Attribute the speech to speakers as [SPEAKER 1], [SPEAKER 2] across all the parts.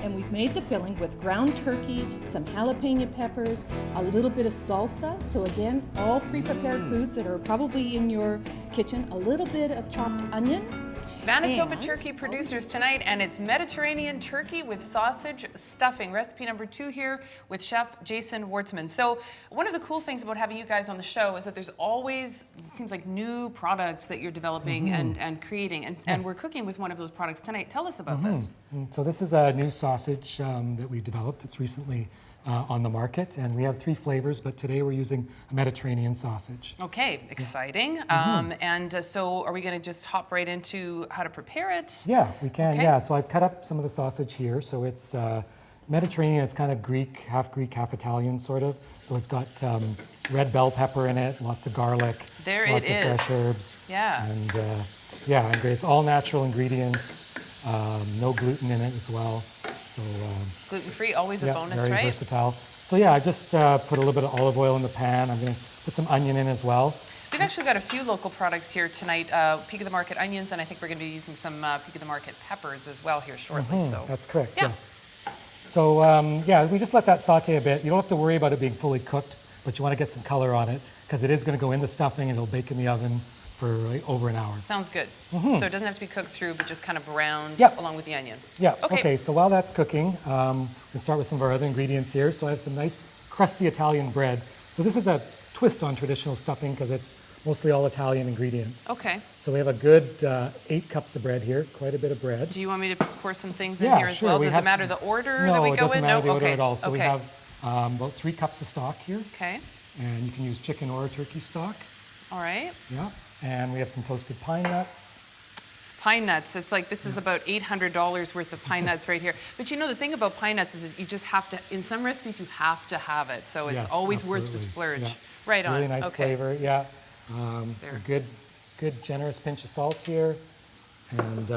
[SPEAKER 1] and we've made the filling with ground turkey, some jalapeno peppers, a little bit of salsa. So again, all pre-prepared foods that are probably in your kitchen, a little bit of chopped onion.
[SPEAKER 2] Manitoba turkey producers tonight, and it's Mediterranean turkey with sausage stuffing. Recipe number 2 here with Chef Jason Wartzman. So one of the cool things about having you guys on the show is that there's always, it seems like, new products that you're developing and creating. And we're cooking with one of those products tonight. Tell us about this.
[SPEAKER 3] So this is a new sausage that we developed. It's recently on the market, and we have 3 flavors, but today we're using a Mediterranean sausage.
[SPEAKER 2] Okay, exciting. So are we going to just hop right into how to prepare it?
[SPEAKER 3] Yeah, we can.
[SPEAKER 2] Okay.
[SPEAKER 3] Yeah, so I've cut up some of the sausage here. So it's Mediterranean. It's kind of Greek, half Italian, sort of. So it's got red bell pepper in it, lots of garlic,
[SPEAKER 2] There
[SPEAKER 3] lots
[SPEAKER 2] it
[SPEAKER 3] of
[SPEAKER 2] is.
[SPEAKER 3] fresh herbs.
[SPEAKER 2] Yeah.
[SPEAKER 3] And yeah, and great. It's all natural ingredients, no gluten in it as well. So
[SPEAKER 2] Gluten-free, always a
[SPEAKER 3] yeah,
[SPEAKER 2] bonus,
[SPEAKER 3] very
[SPEAKER 2] right?
[SPEAKER 3] versatile. So yeah, I just put a little bit of olive oil in the pan. I'm going to put some onion in as well.
[SPEAKER 2] We've actually got a few local products here tonight. Peak of the Market onions, and I think we're going to be using some Peak of the Market peppers as well here shortly. So
[SPEAKER 3] That's correct,
[SPEAKER 2] yeah.
[SPEAKER 3] yes. So yeah, we just let that saute a bit. You don't have to worry about it being fully cooked, but you want to get some color on it because it is going to go in the stuffing and it'll bake in the oven for like over an hour.
[SPEAKER 2] Sounds good. So it doesn't have to be cooked through, but just kind of browned
[SPEAKER 3] Yep.
[SPEAKER 2] along with the onion.
[SPEAKER 3] Yeah,
[SPEAKER 2] Okay.
[SPEAKER 3] okay, so while that's cooking, we can start with some of our other ingredients here. So I have some nice crusty Italian bread. So this is a twist on traditional stuffing because it's mostly all Italian ingredients.
[SPEAKER 2] Okay.
[SPEAKER 3] So we have a good 8 cups of bread here, quite a bit of bread.
[SPEAKER 2] Do you want me to pour some things in
[SPEAKER 3] Yeah,
[SPEAKER 2] here as
[SPEAKER 3] sure,
[SPEAKER 2] well?
[SPEAKER 3] we
[SPEAKER 2] Does
[SPEAKER 3] have
[SPEAKER 2] it matter
[SPEAKER 3] some-
[SPEAKER 2] the order
[SPEAKER 3] No,
[SPEAKER 2] that we
[SPEAKER 3] it
[SPEAKER 2] go
[SPEAKER 3] doesn't
[SPEAKER 2] in?
[SPEAKER 3] matter
[SPEAKER 2] No?
[SPEAKER 3] the order
[SPEAKER 2] Okay.
[SPEAKER 3] at all. So
[SPEAKER 2] okay.
[SPEAKER 3] we have about 3 cups of stock here,
[SPEAKER 2] Okay.
[SPEAKER 3] and you can use chicken or turkey stock.
[SPEAKER 2] All right.
[SPEAKER 3] Yeah, and we have some toasted pine nuts.
[SPEAKER 2] Pine nuts. It's like this is about $800 worth of pine nuts right here. But you know, the thing about pine nuts is you just have to, in some recipes, you have to have it. So it's
[SPEAKER 3] Yes,
[SPEAKER 2] always worth the
[SPEAKER 3] absolutely.
[SPEAKER 2] splurge.
[SPEAKER 3] Yeah.
[SPEAKER 2] Right on.
[SPEAKER 3] Really nice
[SPEAKER 2] okay.
[SPEAKER 3] flavor, yeah.
[SPEAKER 2] There.
[SPEAKER 3] A good generous pinch of salt here. And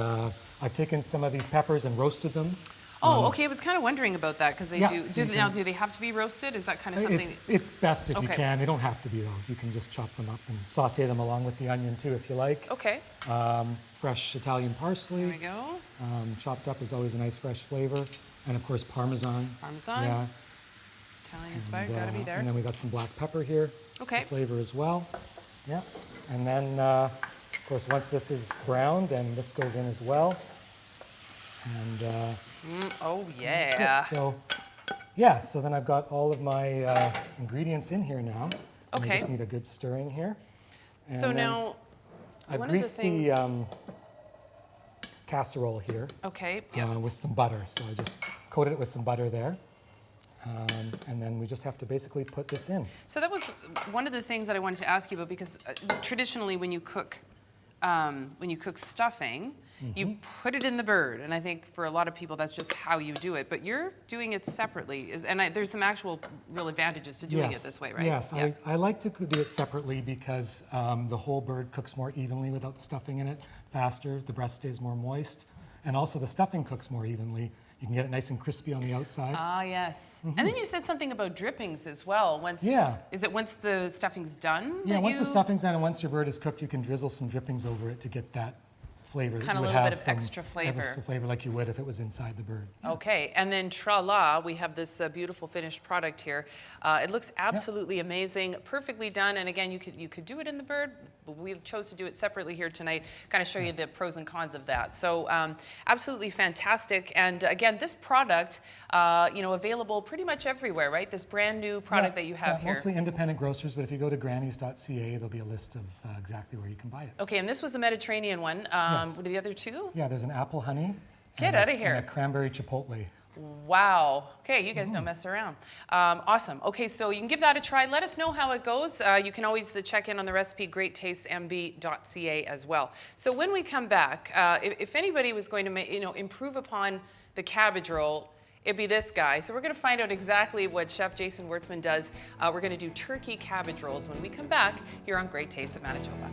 [SPEAKER 3] I've taken some of these peppers and roasted them.
[SPEAKER 2] Oh, okay. I was kind of wondering about that because they
[SPEAKER 3] Yeah,
[SPEAKER 2] do.
[SPEAKER 3] so you
[SPEAKER 2] Now,
[SPEAKER 3] can-
[SPEAKER 2] do they have to be roasted? Is that kind of something?
[SPEAKER 3] It's best if you
[SPEAKER 2] Okay.
[SPEAKER 3] can. They don't have to be though. You can just chop them up and saute them along with the onion too if you like.
[SPEAKER 2] Okay.
[SPEAKER 3] Fresh Italian parsley.
[SPEAKER 2] There we go.
[SPEAKER 3] Chopped up is always a nice fresh flavor. And of course Parmesan.
[SPEAKER 2] Parmesan.
[SPEAKER 3] Yeah.
[SPEAKER 2] Italian inspired.
[SPEAKER 3] And,
[SPEAKER 2] Gotta be there.
[SPEAKER 3] And then we got some black pepper here.
[SPEAKER 2] Okay.
[SPEAKER 3] For flavor as well. Yeah. And then of course once this is browned, and this goes in as well. And
[SPEAKER 2] Oh
[SPEAKER 3] that's
[SPEAKER 2] yeah.
[SPEAKER 3] it. So yeah, so then I've got all of my ingredients in here now. And
[SPEAKER 2] Okay.
[SPEAKER 3] I just need a good stirring here.
[SPEAKER 2] So
[SPEAKER 3] And then
[SPEAKER 2] now,
[SPEAKER 3] I
[SPEAKER 2] one of the
[SPEAKER 3] greased
[SPEAKER 2] things.
[SPEAKER 3] the casserole here
[SPEAKER 2] Okay.
[SPEAKER 3] with
[SPEAKER 2] Yes.
[SPEAKER 3] some butter. So I just coated it with some butter there. And then we just have to basically put this in.
[SPEAKER 2] So that was one of the things that I wanted to ask you about because traditionally when you cook stuffing, you put it in the bird, and I think for a lot of people that's just how you do it. But you're doing it separately, and there's some actual real advantages to doing it this way, right?
[SPEAKER 3] Yes,
[SPEAKER 2] Yeah.
[SPEAKER 3] I like to do it separately because the whole bird cooks more evenly without the stuffing in it, faster, the breast stays more moist, and also the stuffing cooks more evenly. You can get it nice and crispy on the outside.
[SPEAKER 2] Ah, yes. And then you said something about drippings as well.
[SPEAKER 3] Yeah.
[SPEAKER 2] Is it once the stuffing's done?
[SPEAKER 3] Yeah,
[SPEAKER 2] that
[SPEAKER 3] once the
[SPEAKER 2] you-
[SPEAKER 3] stuffing's done and once your bird is cooked, you can drizzle some drippings over it to get that flavor that
[SPEAKER 2] Kind of
[SPEAKER 3] you
[SPEAKER 2] a
[SPEAKER 3] would
[SPEAKER 2] little
[SPEAKER 3] have
[SPEAKER 2] bit of
[SPEAKER 3] from
[SPEAKER 2] extra flavor.
[SPEAKER 3] extra flavor like you would if it was inside the bird.
[SPEAKER 2] Okay, and then tra-la, we have this beautiful finished product here. It looks absolutely amazing, perfectly done. And again, you could do it in the bird, but we chose to do it separately here tonight, kind of show you the pros and cons of that. So absolutely fantastic. And again, this product, available pretty much everywhere, right? This brand new product that you have here.
[SPEAKER 3] Mostly independent grocers, but if you go to grannies.ca, there'll be a list of exactly where you can buy it.
[SPEAKER 2] Okay, and this was a Mediterranean one.
[SPEAKER 3] Yes.
[SPEAKER 2] What are the other two?
[SPEAKER 3] Yeah, there's an apple honey.
[SPEAKER 2] Get
[SPEAKER 3] and
[SPEAKER 2] outta here.
[SPEAKER 3] And a cranberry chipotle.
[SPEAKER 2] Wow. Okay, you guys don't mess around. Awesome. Okay, so you can give that a try. Let us know how it goes. You can always check in on the recipe, greattastesmb.ca as well. So when we come back, if anybody was going to improve upon the cabbage roll, it'd be this guy. So we're going to find out exactly what Chef Jason Wartzman does. We're going to do turkey cabbage rolls when we come back here on Great Taste of Manitoba.